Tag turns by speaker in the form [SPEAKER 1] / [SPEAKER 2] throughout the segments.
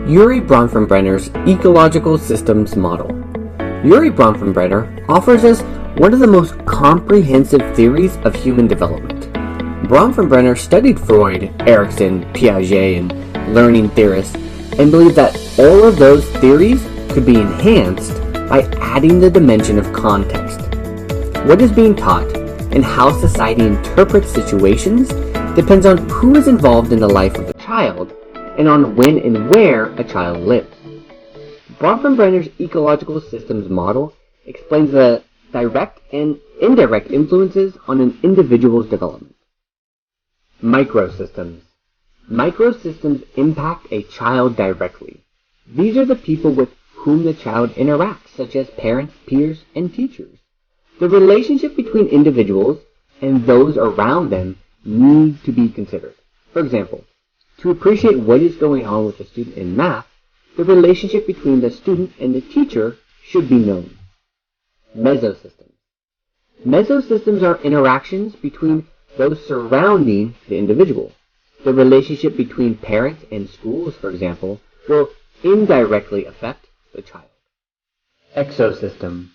[SPEAKER 1] Yuri Bronfenbrenner's Ecological Systems Model. Yuri Bronfenbrenner offers us one of the most comprehensive theories of human development. Bronfenbrenner studied Freud, Erikson, Piaget, and learning theorists, and believed that all of those theories could be enhanced by adding the dimension of context. What is being taught and how society interprets situations depends on who is involved in the life of a child and on when and where a child lives. Bronfenbrenner's ecological systems model explains the direct and indirect influences on an individual's development. Microsystems. Microsystems impact a child directly. These are the people with whom the child interacts, such as parents, peers, and teachers. The relationship between individuals and those around them need to be considered. For example, to appreciate what is going on with a student in math, the relationship between the student and the teacher should be known. Mesosystems. Mesosystems are interactions between those surrounding the individual. The relationship between parents and schools, for example, will indirectly affect the child. Exosystem.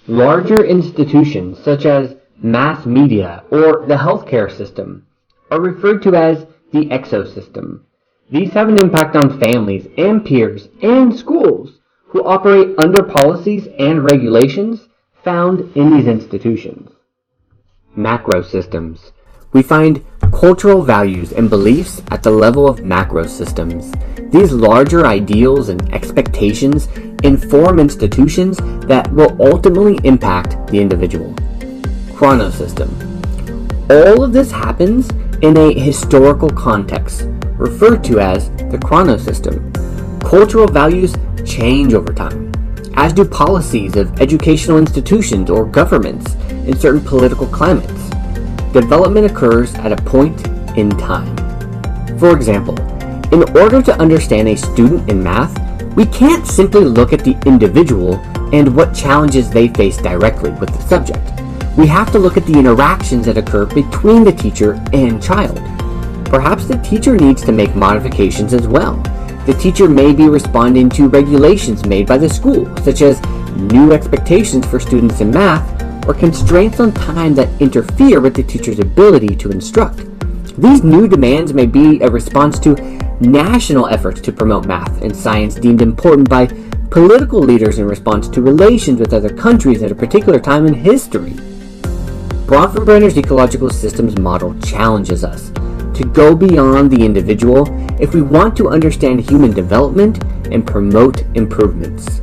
[SPEAKER 1] Larger institutions such as mass media or the healthcare system are referred to as the exosystem. These have an impact on families and peers and schools who operate under policies and regulations found in these institutions. Macrosystems. We find cultural values and beliefs at the level of macrosystems. These larger ideals and expectations inform institutions that will ultimately impact the individual. Chrono System. All of this happens in a historical context, referred to as the Chrono System. Cultural values change over time, as do policies of educational institutions or governments in certain political climates. Development occurs at a point in time. For example, in order to understand a student in math, we can't simply look at the individual and what challenges they face directly with the subject. We have to look at the interactions that occur between the teacher and child. Perhaps the teacher needs to make modifications as well. The teacher may be responding to regulations made by the school, such as new expectations for students in math or constraints on time that interfere with the teacher's ability to instruct. These new demands may be a response to national efforts to promote math and science deemed important by political leaders in response to relations with other countries at a particular time in history. Bronfenbrenner's ecological systems model challenges us to go beyond the individual if we want to understand human development and promote improvements.